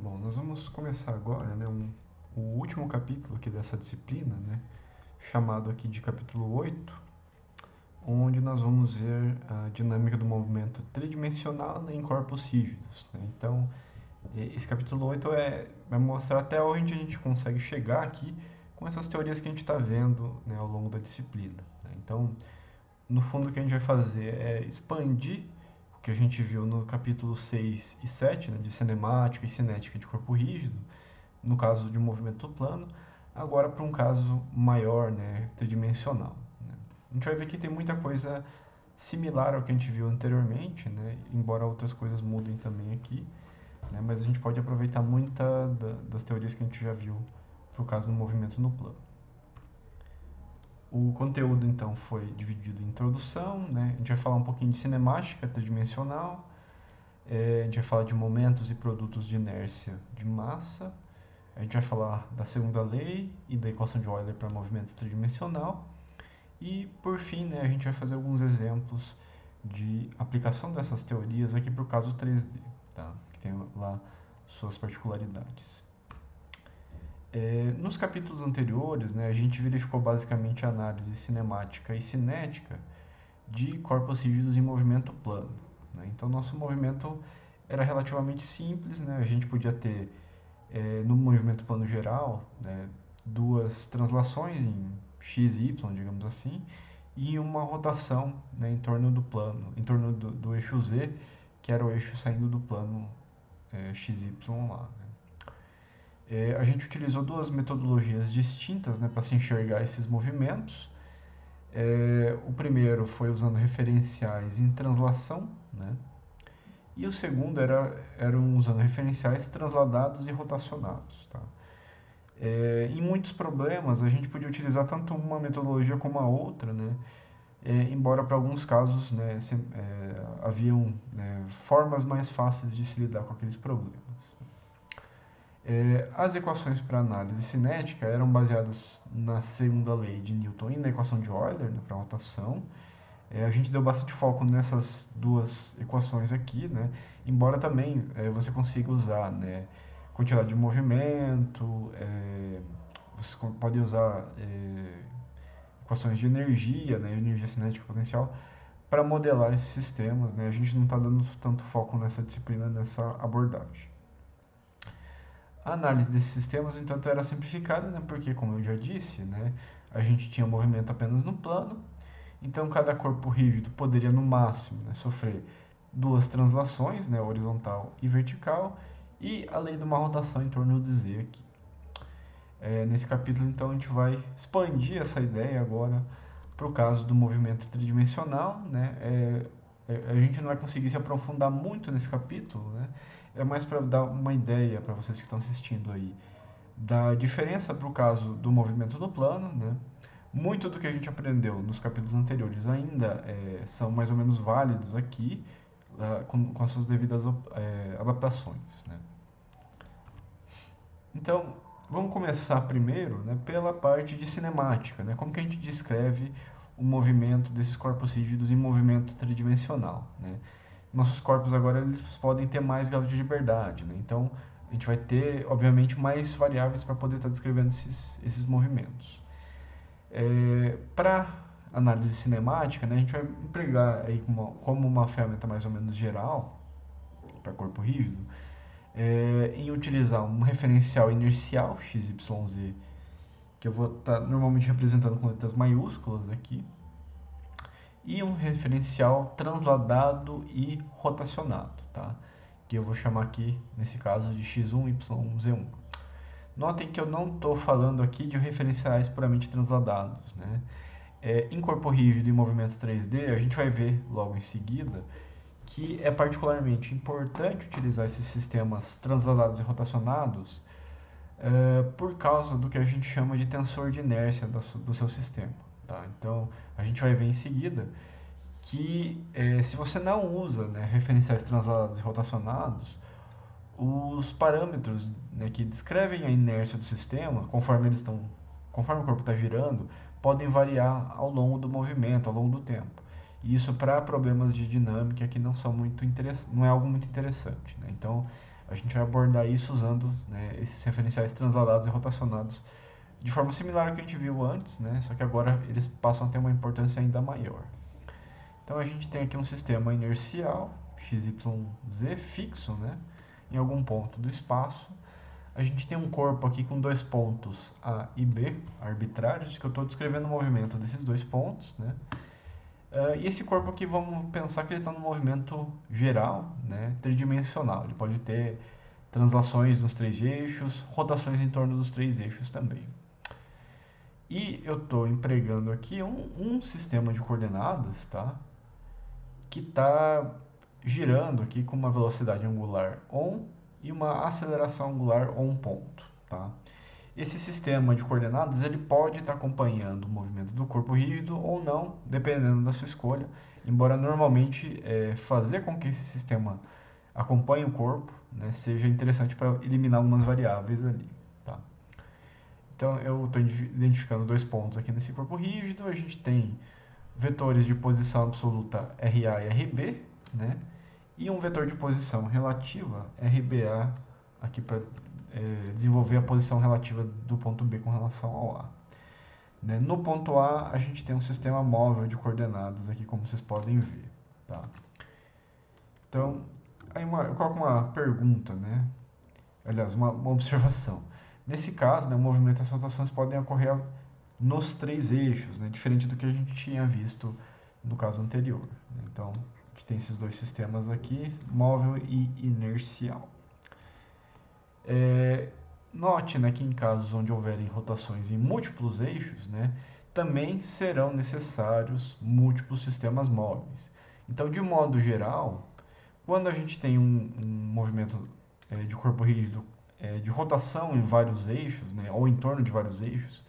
Bom, nós vamos começar agora, né, o último capítulo aqui dessa disciplina, né, chamado aqui de capítulo 8, onde nós vamos ver a dinâmica do movimento tridimensional em corpos rígidos, né? Então, esse capítulo 8 vai mostrar até onde a gente consegue chegar aqui com essas teorias que a gente está vendo, né, ao longo da disciplina, né? Então, no fundo, o que a gente vai fazer é expandir o que a gente viu no capítulo 6 e 7, né, de cinemática e cinética de corpo rígido, no caso de um movimento plano, agora para um caso maior, né, tridimensional, né? A gente vai ver que tem muita coisa similar ao que a gente viu anteriormente, né, embora outras coisas mudem também aqui, né, mas a gente pode aproveitar das teorias que a gente já viu para o caso do movimento no plano. O conteúdo então foi dividido em introdução, né? A gente vai falar um pouquinho de cinemática tridimensional, a gente vai falar de momentos e produtos de inércia de massa, a gente vai falar da segunda lei e da equação de Euler para movimento tridimensional. E, por fim, né, a gente vai fazer alguns exemplos de aplicação dessas teorias aqui para o caso 3D, tá? Que tem lá suas particularidades. Nos capítulos anteriores, né, a gente verificou basicamente a análise cinemática e cinética de corpos rígidos em movimento plano, né? Então, nosso movimento era relativamente simples, né? A gente podia ter no movimento plano geral, né, duas translações em x e y, digamos assim, e uma rotação, né, em torno do plano, em torno do eixo z, que era o eixo saindo do plano xy lá, né? A gente utilizou duas metodologias distintas, né, para se enxergar esses movimentos. O primeiro foi usando referenciais em translação, né? E o segundo eram usando referenciais transladados e rotacionados, tá? Em muitos problemas, a gente podia utilizar tanto uma metodologia como a outra, né? Embora para alguns casos, né, haviam, né, formas mais fáceis de se lidar com aqueles problemas. As equações para análise cinética eram baseadas na segunda lei de Newton e na equação de Euler, né, para rotação. A gente deu bastante foco nessas duas equações aqui, né? Embora também você consiga usar, né, quantidade de movimento, você pode usar equações de energia, né, energia cinética potencial, para modelar esses sistemas, né? A gente não está dando tanto foco nessa disciplina, nessa abordagem. A análise desses sistemas, no entanto, era simplificada, né? Porque, como eu já disse, né, a gente tinha movimento apenas no plano, então cada corpo rígido poderia, no máximo, né, sofrer duas translações, né, horizontal e vertical, e a lei de uma rotação em torno de z aqui. Nesse capítulo, então, a gente vai expandir essa ideia agora para o caso do movimento tridimensional, né? A gente não vai conseguir se aprofundar muito nesse capítulo, né? É mais para dar uma ideia para vocês que estão assistindo aí da diferença para o caso do movimento no plano, né? Muito do que a gente aprendeu nos capítulos anteriores ainda são mais ou menos válidos aqui, com as suas devidas adaptações, né? Então, vamos começar primeiro, né, pela parte de cinemática, né? Como que a gente descreve o movimento desses corpos rígidos em movimento tridimensional, né? Nossos corpos agora eles podem ter mais graus de liberdade, né? Então, a gente vai ter, obviamente, mais variáveis para poder estar descrevendo esses movimentos. Para análise cinemática, né, a gente vai empregar aí como uma ferramenta mais ou menos geral para corpo rígido, em utilizar um referencial inercial XYZ, que eu vou estar normalmente representando com letras maiúsculas aqui, e um referencial transladado e rotacionado, tá? Que eu vou chamar aqui, nesse caso, de x1, y, z1. Notem que eu não estou falando aqui de referenciais puramente transladados, né? Em corpo rígido e movimento 3D, a gente vai ver logo em seguida que é particularmente importante utilizar esses sistemas transladados e rotacionados por causa do que a gente chama de tensor de inércia do seu sistema, tá? Então, a gente vai ver em seguida que se você não usa, né, referenciais transladados e rotacionados, os parâmetros, né, que descrevem a inércia do sistema, conforme o corpo está girando, podem variar ao longo do movimento, ao longo do tempo. Isso para problemas de dinâmica que não são muito não é algo muito interessante, né? Então, A gente vai abordar isso usando, né, esses referenciais transladados e rotacionados de forma similar ao que a gente viu antes, né, só que agora eles passam a ter uma importância ainda maior. Então a gente tem aqui um sistema inercial, x, y, z, fixo, né, em algum ponto do espaço. A gente tem um corpo aqui com dois pontos A e B arbitrários, que eu estou descrevendo o movimento desses dois pontos, né? E esse corpo aqui, vamos pensar que ele está no movimento geral, né, tridimensional. Ele pode ter translações nos três eixos, rotações em torno dos três eixos também. E eu estou empregando aqui um sistema de coordenadas, tá, que está girando aqui com uma velocidade angular on e uma aceleração angular on ponto, tá? Esse sistema de coordenadas ele pode estar acompanhando o movimento do corpo rígido ou não, dependendo da sua escolha. Embora normalmente fazer com que esse sistema acompanhe o corpo, né, seja interessante para eliminar algumas variáveis ali. Tá? Então eu estou identificando dois pontos aqui nesse corpo rígido. A gente tem vetores de posição absoluta RA e RB, né? E um vetor de posição relativa RBA aqui para desenvolver a posição relativa do ponto B com relação ao A. Né? No ponto A, a gente tem um sistema móvel de coordenadas aqui, como vocês podem ver. Tá? Então, aí eu coloco uma pergunta, né? Aliás, uma observação. Nesse caso, né, o movimento e as rotações podem ocorrer nos três eixos, né? Diferente do que a gente tinha visto no caso anterior. Né? Então, a gente tem esses dois sistemas aqui, móvel e inercial. Note, né, que em casos onde houverem rotações em múltiplos eixos, né, também serão necessários múltiplos sistemas móveis. Então, de modo geral, quando a gente tem um movimento de corpo rígido de rotação em vários eixos, né, ou em torno de vários eixos,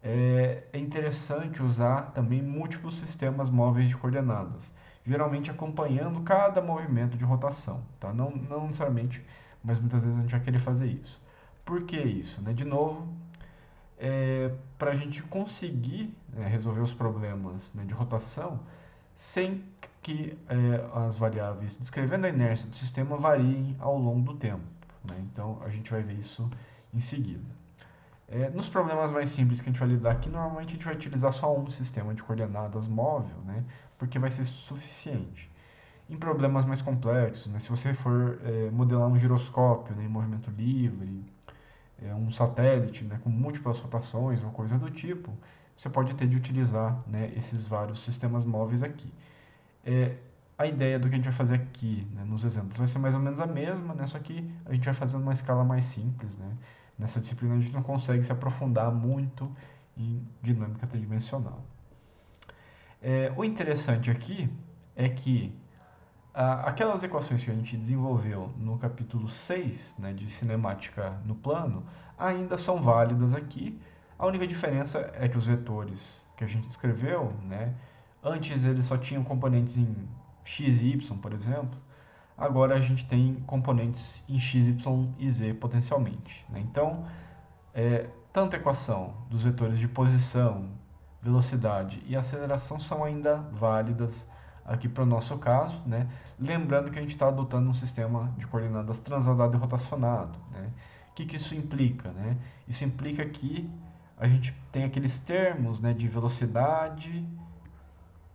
é interessante usar também múltiplos sistemas móveis de coordenadas, geralmente acompanhando cada movimento de rotação. Tá? Não necessariamente, mas muitas vezes a gente vai querer fazer isso. Por que isso? Né? De novo, para a gente conseguir resolver os problemas, né, de rotação sem que as variáveis descrevendo a inércia do sistema variem ao longo do tempo. Né? Então a gente vai ver isso em seguida. Nos problemas mais simples que a gente vai lidar aqui, normalmente a gente vai utilizar só um sistema de coordenadas móvel, né, porque vai ser suficiente. Em problemas mais complexos, né, se você for modelar um giroscópio, né, em movimento livre, um satélite, né, com múltiplas rotações ou coisa do tipo, você pode ter de utilizar, né, esses vários sistemas móveis aqui. A ideia do que a gente vai fazer aqui, né, nos exemplos vai ser mais ou menos a mesma, né, só que a gente vai fazendo uma escala mais simples. Né? Nessa disciplina a gente não consegue se aprofundar muito em dinâmica tridimensional. O interessante aqui é que aquelas equações que a gente desenvolveu no capítulo 6, né, de cinemática no plano, ainda são válidas aqui. A única diferença é que os vetores que a gente descreveu, né, antes eles só tinham componentes em x e y, por exemplo. Agora a gente tem componentes em x, y e z potencialmente. Né? Então, tanto a equação dos vetores de posição, velocidade e aceleração são ainda válidas aqui para o nosso caso, né? Lembrando que a gente está adotando um sistema de coordenadas transladado e rotacionado. Né? O que isso implica? Né? Isso implica que a gente tem aqueles termos, né, de velocidade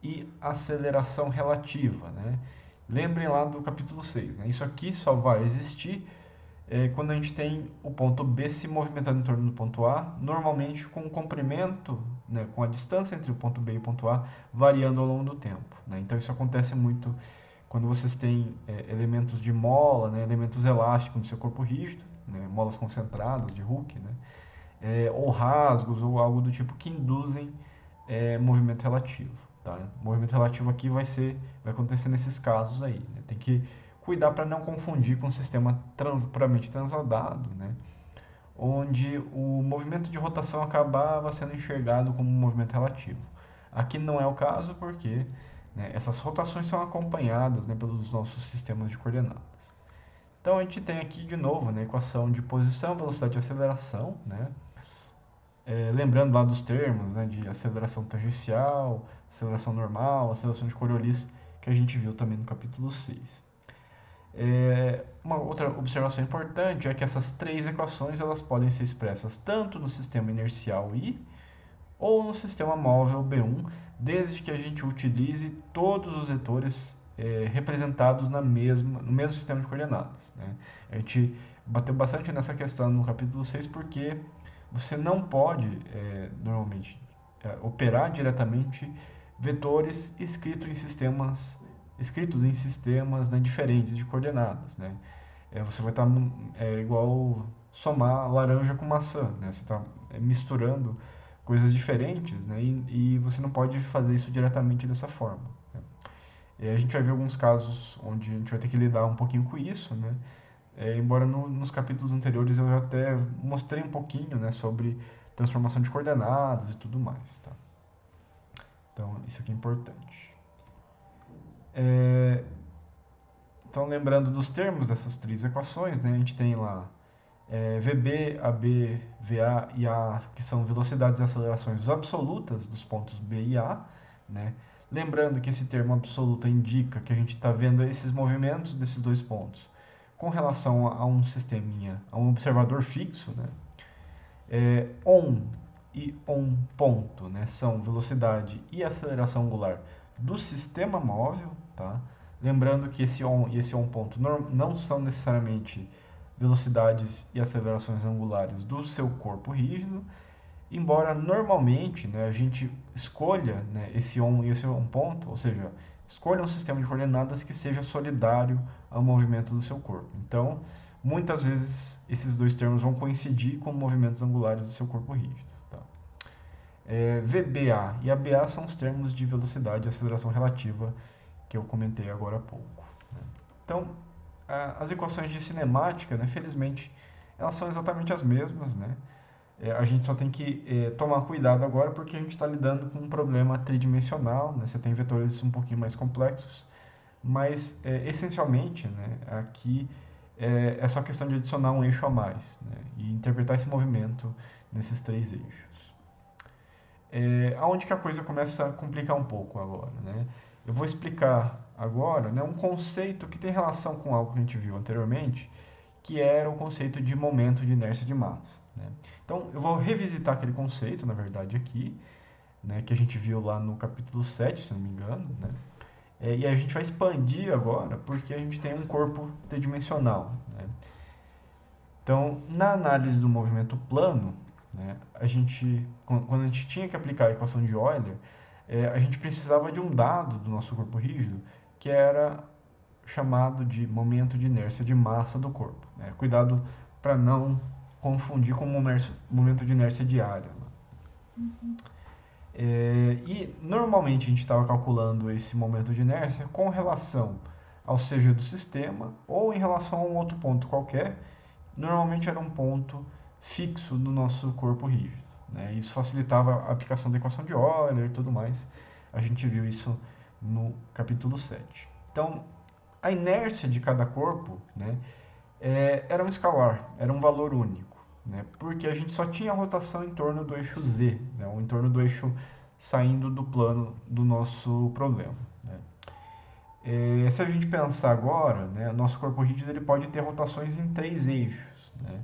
e aceleração relativa. Né? Lembrem lá do capítulo 6. Né? Isso aqui só vai existir quando a gente tem o ponto B se movimentando em torno do ponto A, normalmente com o comprimento, né, com a distância entre o ponto B e o ponto A variando ao longo do tempo. Né? Então isso acontece muito quando vocês têm elementos de mola, né, elementos elásticos no seu corpo rígido, né, molas concentradas de Hooke, né, ou rasgos ou algo do tipo que induzem movimento relativo. Tá? O movimento relativo aqui vai acontecer nesses casos aí. Né? Tem que cuidar para não confundir com o sistema puramente transladado, né? Onde o movimento de rotação acabava sendo enxergado como um movimento relativo. Aqui não é o caso porque, né, essas rotações são acompanhadas, né, pelos nossos sistemas de coordenadas. Então a gente tem aqui de novo, né, a equação de posição, velocidade e aceleração. Né? Lembrando lá dos termos, né, de aceleração tangencial, aceleração normal, aceleração de Coriolis, que a gente viu também no capítulo 6. Uma outra observação importante é que essas três equações elas podem ser expressas tanto no sistema inercial I ou no sistema móvel B1, desde que a gente utilize todos os vetores representados no mesmo sistema de coordenadas, né? A gente bateu bastante nessa questão no capítulo 6 porque você não pode, normalmente, operar diretamente vetores escritos em sistemas, né, diferentes de coordenadas, né? Você vai estar igual somar laranja com maçã, né? Você está misturando coisas diferentes, né? E você não pode fazer isso diretamente dessa forma, né? E a gente vai ver alguns casos onde a gente vai ter que lidar um pouquinho com isso, né? Embora nos capítulos anteriores eu já até mostrei um pouquinho, né, sobre transformação de coordenadas e tudo mais, tá? Então, isso aqui é importante. Então, lembrando dos termos dessas três equações, né, a gente tem lá VB, AB, VA e A, que são velocidades e acelerações absolutas dos pontos B e A, né? Lembrando que esse termo absoluta indica que a gente está vendo esses movimentos desses dois pontos com relação a um sisteminha, a um observador fixo, né? On e on ponto, né, são velocidade e aceleração angular do sistema móvel, tá? Lembrando que esse on e esse on ponto não são necessariamente velocidades e acelerações angulares do seu corpo rígido, embora normalmente, né, a gente escolha, né, esse on e esse on ponto, ou seja, escolha um sistema de coordenadas que seja solidário ao movimento do seu corpo. Então, muitas vezes esses dois termos vão coincidir com movimentos angulares do seu corpo rígido. Tá? VBA e ABA são os termos de velocidade e aceleração relativa que eu comentei agora há pouco, né? Então, as equações de cinemática, né, felizmente, elas são exatamente as mesmas, né? A gente só tem que tomar cuidado agora porque a gente está lidando com um problema tridimensional, né? Você tem vetores um pouquinho mais complexos, mas essencialmente, né, aqui é só questão de adicionar um eixo a mais, né, e interpretar esse movimento nesses três eixos. Aonde que a coisa começa a complicar um pouco agora, né? Eu vou explicar agora, né, um conceito que tem relação com algo que a gente viu anteriormente, que era o conceito de momento de inércia de massa, né? Então, eu vou revisitar aquele conceito, na verdade, aqui, né, que a gente viu lá no capítulo 7, se não me engano, né? E a gente vai expandir agora, porque a gente tem um corpo tridimensional, né? Então, na análise do movimento plano, né, quando a gente tinha que aplicar a equação de Euler, a gente precisava de um dado do nosso corpo rígido, que era chamado de momento de inércia de massa do corpo, né? Cuidado para não confundir com o momento de inércia de área. E normalmente a gente estava calculando esse momento de inércia com relação ao CG do sistema ou em relação a um outro ponto qualquer. Normalmente era um ponto fixo no nosso corpo rígido, né? Isso facilitava a aplicação da equação de Euler e tudo mais. A gente viu isso no capítulo 7. Então, a inércia de cada corpo, né, era um escalar, era um valor único, né, porque a gente só tinha rotação em torno do eixo Z, né, ou em torno do eixo saindo do plano do nosso problema, né. Se a gente pensar agora, né, nosso corpo rígido ele pode ter rotações em três eixos, né,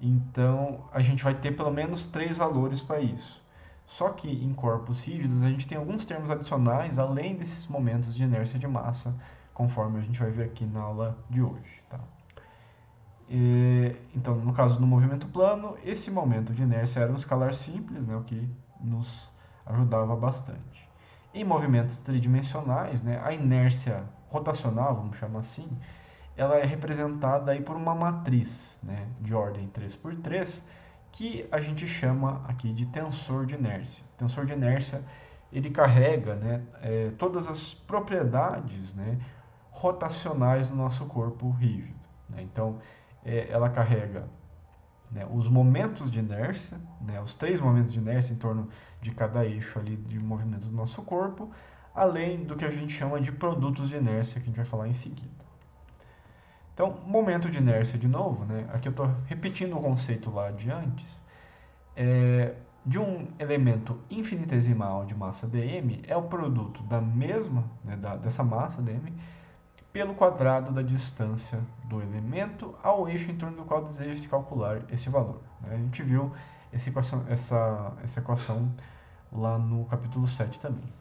então a gente vai ter pelo menos três valores para isso. Só que em corpos rígidos a gente tem alguns termos adicionais além desses momentos de inércia de massa, conforme a gente vai ver aqui na aula de hoje, tá? Então, no caso do movimento plano, esse momento de inércia era um escalar simples, né, o que nos ajudava bastante. Em movimentos tridimensionais, né, a inércia rotacional, vamos chamar assim, ela é representada aí por uma matriz, né, de ordem 3x3, que a gente chama aqui de tensor de inércia. O tensor de inércia ele carrega, né, todas as propriedades, né, rotacionais do nosso corpo rígido, né? Então, ela carrega, né, os momentos de inércia, né, os três momentos de inércia em torno de cada eixo ali de movimento do nosso corpo, além do que a gente chama de produtos de inércia, que a gente vai falar em seguida. Então, momento de inércia de novo, né, aqui eu estou repetindo o conceito lá de antes, de um elemento infinitesimal de massa dm é o produto da mesma, né, dessa massa dm, pelo quadrado da distância do elemento ao eixo em torno do qual deseja-se calcular esse valor. A gente viu essa equação lá no capítulo 7 também.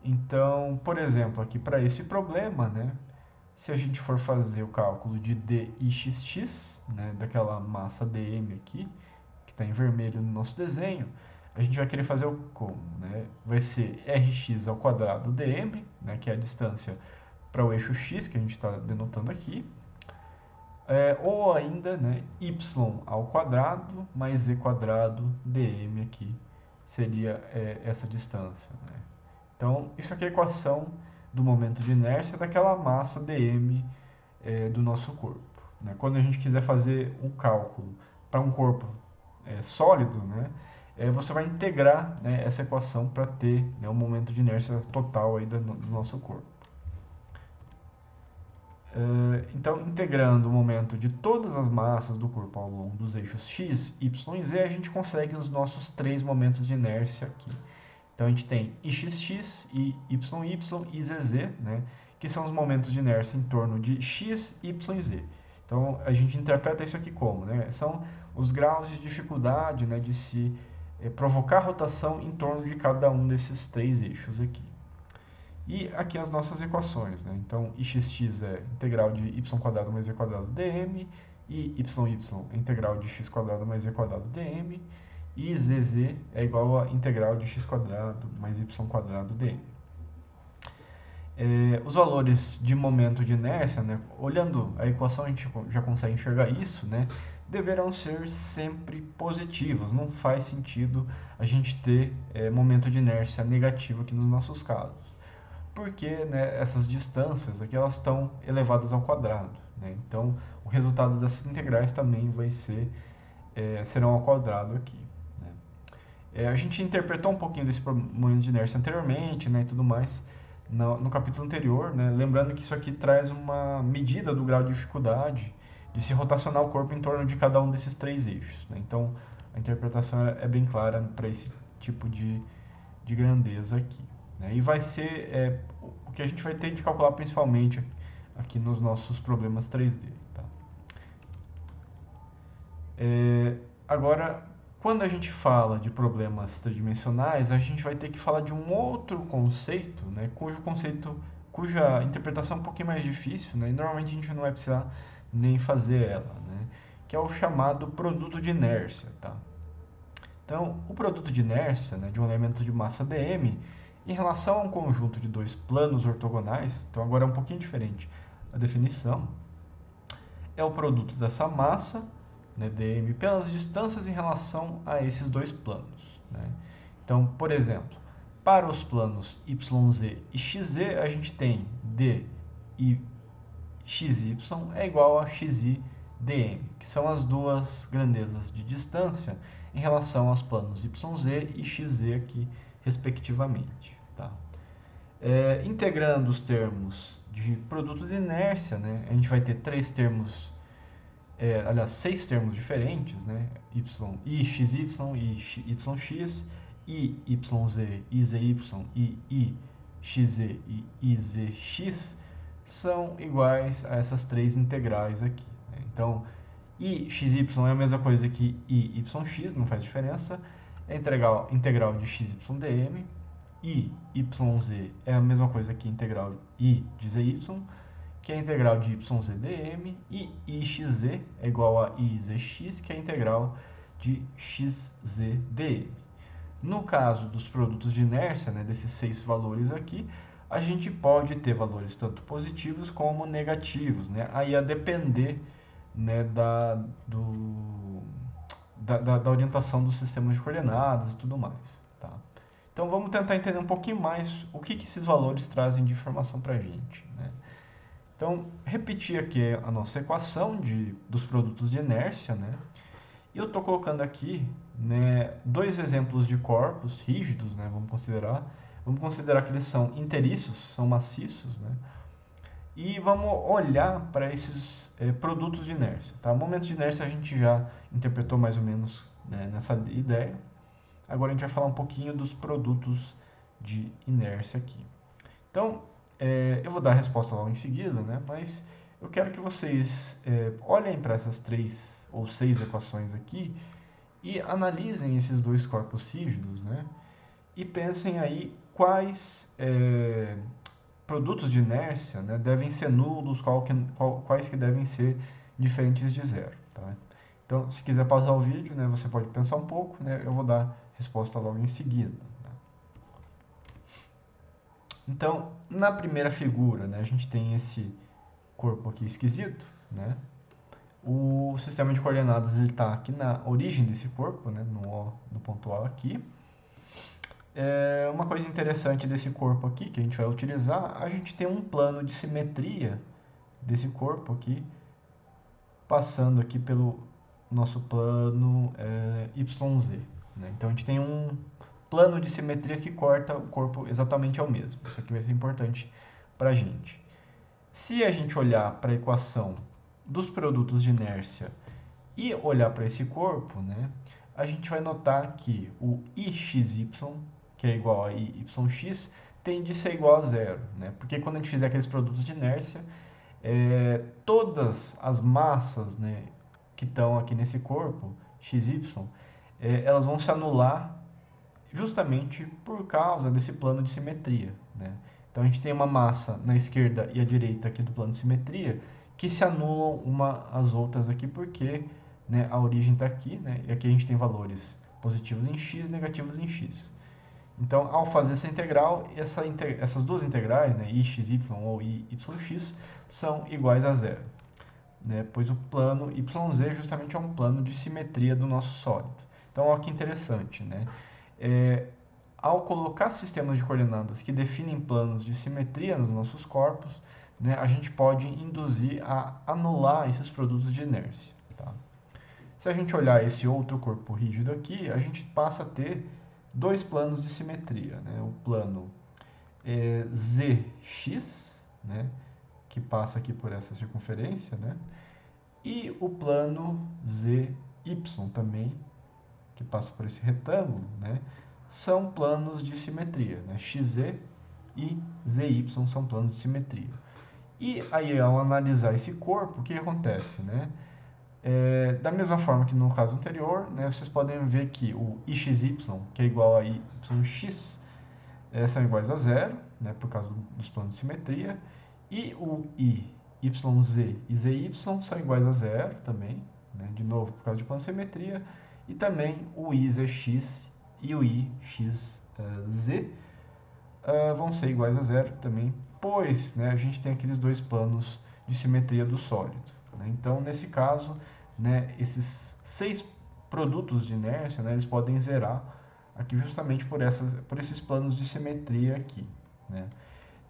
Então, por exemplo, aqui para esse problema, né, se a gente for fazer o cálculo de dIxx, né, daquela massa dm aqui, que está em vermelho no nosso desenho, a gente vai querer fazer o como? Né? Vai ser rx ao quadrado dm, né, que é a distância para o eixo x, que a gente está denotando aqui, ou ainda, né, y ao quadrado mais e quadrado dm aqui, seria essa distância. Né? Então, isso aqui é a equação do momento de inércia daquela massa dm do nosso corpo. Né? Quando a gente quiser fazer um cálculo para um corpo sólido, né, você vai integrar, né, essa equação para ter, né, um momento de inércia total aí do nosso corpo. Então, integrando o momento de todas as massas do corpo ao longo dos eixos x, y e z, a gente consegue os nossos três momentos de inércia aqui. Então, a gente tem ixx, iy e zz, né, que são os momentos de inércia em torno de x, y e z. Então, a gente interpreta isso aqui como? Né, são os graus de dificuldade, né, de se provocar rotação em torno de cada um desses três eixos aqui. E aqui as nossas equações, né? Então, ixx é integral de y² mais e² dm, e yy é integral de x² mais e² dm, e zz é igual a integral de x² mais y² dm. Os valores de momento de inércia, né? Olhando a equação a gente já consegue enxergar isso, né? Deverão ser sempre positivos. Não faz sentido a gente ter momento de inércia negativo aqui nos nossos casos. Porque, né, essas distâncias aqui elas estão elevadas ao quadrado. Né? Então, o resultado dessas integrais também serão ao quadrado aqui. Né? A gente interpretou um pouquinho desse momento de inércia anteriormente, né, e tudo mais no capítulo anterior, né? Lembrando que isso aqui traz uma medida do grau de dificuldade de se rotacionar o corpo em torno de cada um desses três eixos. Né? Então, a interpretação é bem clara para esse tipo de grandeza aqui. Né? E vai ser o que a gente vai ter de calcular principalmente aqui nos nossos problemas 3D. Tá? Agora, quando a gente fala de problemas tridimensionais, a gente vai ter que falar de um outro conceito, né, cuja interpretação é um pouquinho mais difícil, né, e normalmente a gente não vai precisar nem fazer ela, né, que é o chamado produto de inércia. Tá? Então, o produto de inércia, né, de um elemento de massa dm, em relação a um conjunto de dois planos ortogonais, então agora é um pouquinho diferente a definição, é o produto dessa massa, né, dm, pelas distâncias em relação a esses dois planos. Né? Então, por exemplo, para os planos yz e xz, a gente tem d e xy é igual a xi dm, que são as duas grandezas de distância em relação aos planos yz e xz aqui, respectivamente. Tá? Integrando os termos de produto de inércia, né, a gente vai ter seis termos diferentes, né, i, xy, i, yx, i, yz, izy e i, xz e izx são iguais a essas três integrais aqui. Né? Então, i, xy é a mesma coisa que i, yx, não faz diferença, é integral de xy dm, i, yz é a mesma coisa que integral i de zy, que é a integral de yz dm, e ix é igual a izx, que é a integral de xz dm. No caso dos produtos de inércia, né, desses seis valores aqui, a gente pode ter valores tanto positivos como negativos, né? Aí a depender, né, da orientação do sistema de coordenadas e tudo mais. Tá? Então vamos tentar entender um pouquinho mais o que esses valores trazem de informação para a gente. Né? Então, repetir aqui a nossa equação dos produtos de inércia, né? E eu estou colocando aqui, né, dois exemplos de corpos rígidos, né? Vamos considerar que eles são inteiriços, são maciços, né? E vamos olhar para esses produtos de inércia. Tá? Momentos de inércia a gente já interpretou mais ou menos, né, nessa ideia. Agora a gente vai falar um pouquinho dos produtos de inércia aqui. Então, Eu vou dar a resposta logo em seguida, né? Mas eu quero que vocês olhem para essas 3 ou 6 equações aqui e analisem esses dois corpos rígidos, né? E pensem aí quais produtos de inércia, né, devem ser nulos, quais que devem ser diferentes de zero. Tá? Então, se quiser pausar o vídeo, né, você pode pensar um pouco, né, eu vou dar a resposta logo em seguida. Tá? Então, na primeira figura, né, a gente tem esse corpo aqui esquisito, né? O sistema de coordenadas está aqui na origem desse corpo, né, no ponto A aqui. Uma coisa interessante desse corpo aqui, que a gente vai utilizar, a gente tem um plano de simetria desse corpo aqui, passando aqui pelo nosso plano YZ. Né? Então a gente tem um plano de simetria que corta o corpo exatamente ao mesmo. Isso aqui vai ser importante para a gente. Se a gente olhar para a equação dos produtos de inércia e olhar para esse corpo, né, a gente vai notar que o IXY, que é igual a IYX, tende a ser igual a zero. Né? Porque quando a gente fizer aqueles produtos de inércia, todas as massas, né, que estão aqui nesse corpo, XY, elas vão se anular justamente por causa desse plano de simetria. Né? Então a gente tem uma massa na esquerda e à direita aqui do plano de simetria que se anulam uma às outras aqui porque, né, a origem está aqui, né, e aqui a gente tem valores positivos em x, negativos em x. Então, ao fazer essa integral, essas duas integrais, né, ixy ou iyx, são iguais a zero. Né, pois o plano YZ justamente é um plano de simetria do nosso sólido. Então, olha que interessante. Né? Ao colocar sistemas de coordenadas que definem planos de simetria nos nossos corpos, né, a gente pode induzir a anular esses produtos de inércia. Tá? Se a gente olhar esse outro corpo rígido aqui, a gente passa a ter dois planos de simetria. Né? O plano ZX, né? Que passa aqui por essa circunferência, né? E o plano ZY também, que passa por esse retângulo, né? São planos de simetria. Né? XZ e ZY são planos de simetria. E aí, ao analisar esse corpo, o que acontece? Né? Da mesma forma que no caso anterior, né, vocês podem ver que o IXY, que é igual a YX, são iguais a zero, né, por causa dos planos de simetria, e o YZ e ZY são iguais a zero também, né, de novo por causa de plano de simetria, e também o IZX e o IXZ vão ser iguais a zero também, pois, né, a gente tem aqueles dois planos de simetria do sólido. Né? Então, nesse caso, né, esses 6 produtos de inércia, né, eles podem zerar aqui justamente por esses planos de simetria aqui. Né?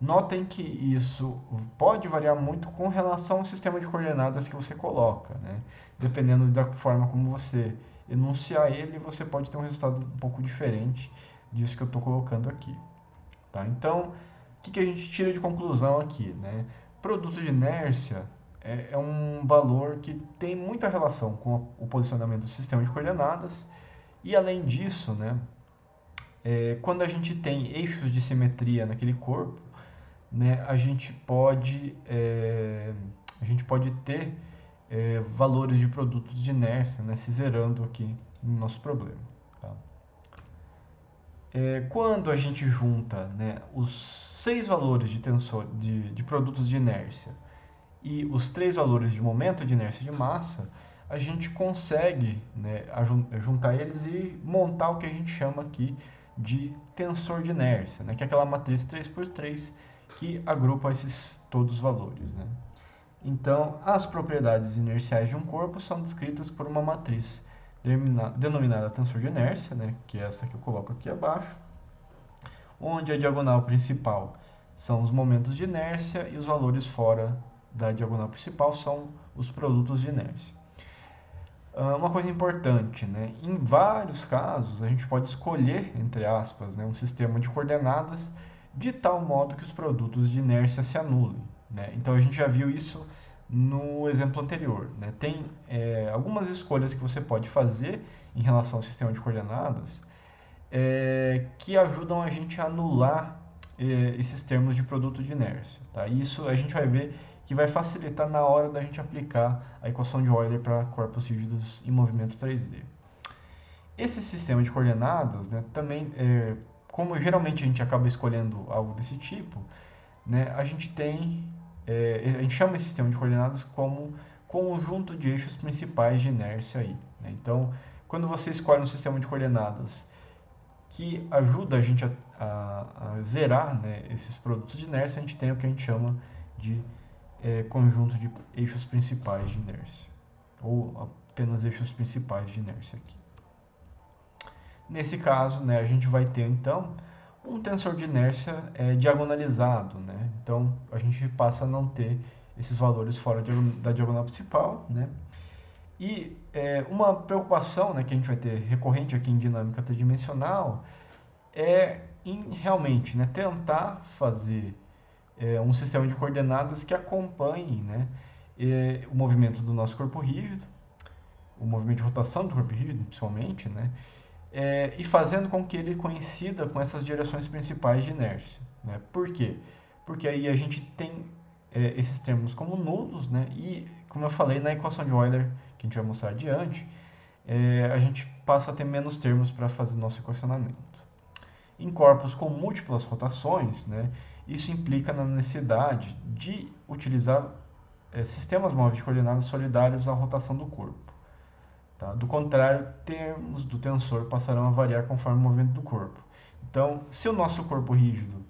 Notem que isso pode variar muito com relação ao sistema de coordenadas que você coloca. Né? Dependendo da forma como você enunciar ele, você pode ter um resultado um pouco diferente disso que eu estou colocando aqui. Tá? Então, o que a gente tira de conclusão aqui? Né? Produto de inércia é um valor que tem muita relação com o posicionamento do sistema de coordenadas e, além disso, né, quando a gente tem eixos de simetria naquele corpo, né, a gente pode ter valores de produtos de inércia, né, se zerando aqui no nosso problema. Tá? Quando a gente junta, né, os 6 valores de tensor de produtos de inércia e os 3 valores de momento de inércia de massa, a gente consegue, né, juntar eles e montar o que a gente chama aqui de tensor de inércia, né, que é aquela matriz 3x3 que agrupa todos os valores. Né? Então, as propriedades inerciais de um corpo são descritas por uma matriz denominada tensor de inércia, né, que é essa que eu coloco aqui abaixo, onde a diagonal principal são os momentos de inércia e os valores fora da diagonal principal são os produtos de inércia. Uma coisa importante, né, em vários casos a gente pode escolher, entre aspas, né, um sistema de coordenadas de tal modo que os produtos de inércia se anulem. Né? Então a gente já viu isso no exemplo anterior. Né? Tem algumas escolhas que você pode fazer em relação ao sistema de coordenadas que ajudam a gente a anular esses termos de produto de inércia. Tá? Isso a gente vai ver que vai facilitar na hora da gente aplicar a equação de Euler para corpos rígidos em movimento 3D. Esse sistema de coordenadas, né, também, como geralmente a gente acaba escolhendo algo desse tipo, né, a gente chama esse sistema de coordenadas como conjunto de eixos principais de inércia aí, né? Então, quando você escolhe um sistema de coordenadas que ajuda a gente a zerar, né, esses produtos de inércia, a gente tem o que a gente chama de conjunto de eixos principais de inércia, ou apenas eixos principais de inércia aqui. Nesse caso, né, a gente vai ter então um tensor de inércia diagonalizado, né? Então a gente passa a não ter esses valores fora da diagonal principal, né? E uma preocupação, né, que a gente vai ter recorrente aqui em dinâmica tridimensional é em realmente, né, tentar fazer um sistema de coordenadas que acompanhe, né, o movimento do nosso corpo rígido, o movimento de rotação do corpo rígido, principalmente, né, e fazendo com que ele coincida com essas direções principais de inércia. Né? Por quê? Porque aí a gente tem esses termos como nulos, né? E, como eu falei, na equação de Euler, que a gente vai mostrar adiante, a gente passa a ter menos termos para fazer nosso equacionamento. Em corpos com múltiplas rotações, né, isso implica na necessidade de utilizar sistemas móveis de coordenadas solidários à rotação do corpo. Tá? Do contrário, termos do tensor passarão a variar conforme o movimento do corpo. Então, se o nosso corpo rígido,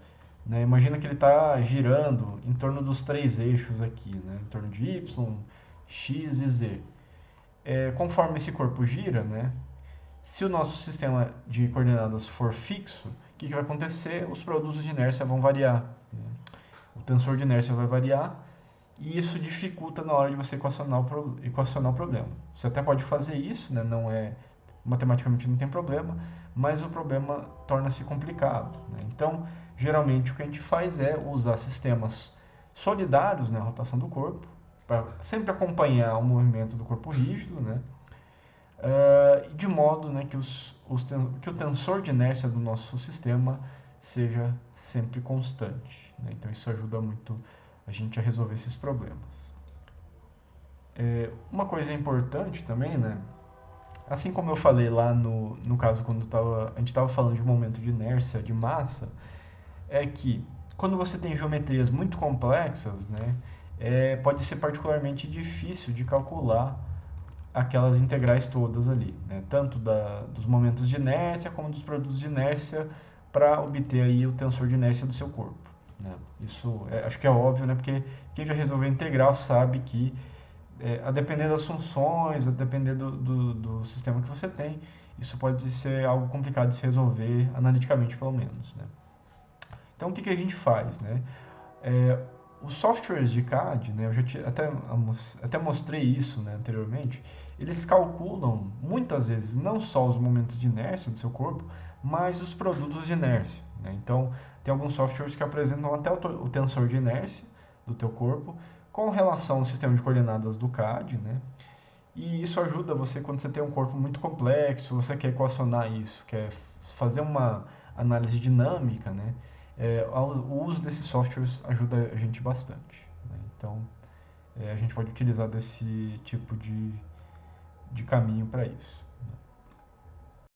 né, imagina que ele está girando em torno dos três eixos aqui, né, em torno de y, x e z. Conforme esse corpo gira, né, se o nosso sistema de coordenadas for fixo, o que vai acontecer? Os produtos de inércia vão variar. Né? O tensor de inércia vai variar e isso dificulta na hora de você equacionar o problema. Você até pode fazer isso, né? Não matematicamente não tem problema, mas o problema torna-se complicado. Né? Então, geralmente o que a gente faz é usar sistemas solidários na rotação do corpo, para sempre acompanhar o movimento do corpo rígido, né? De modo, né, que o tensor de inércia do nosso sistema seja sempre constante. Né? Então isso ajuda muito a gente a resolver esses problemas. Uma coisa importante também, né? Assim como eu falei lá no caso quando a gente estava falando de um momento de inércia de massa, é que quando você tem geometrias muito complexas, né, pode ser particularmente difícil de calcular aquelas integrais todas ali, né? Tanto dos momentos de inércia como dos produtos de inércia para obter aí o tensor de inércia do seu corpo. Né? Isso acho que é óbvio, né? Porque quem já resolveu integral sabe que a depender das funções, a depender do sistema que você tem, isso pode ser algo complicado de se resolver analiticamente, pelo menos. Né? Então, o que a gente faz? Né? Os softwares de CAD, né, eu já até mostrei isso, né, anteriormente, eles calculam muitas vezes não só os momentos de inércia do seu corpo, mas os produtos de inércia. Né? Então, tem alguns softwares que apresentam até o tensor de inércia do teu corpo com relação ao sistema de coordenadas do CAD, né? E isso ajuda você quando você tem um corpo muito complexo, você quer equacionar isso, quer fazer uma análise dinâmica, né? O uso desses softwares ajuda a gente bastante. Né? Então, a gente pode utilizar desse tipo de caminho para isso.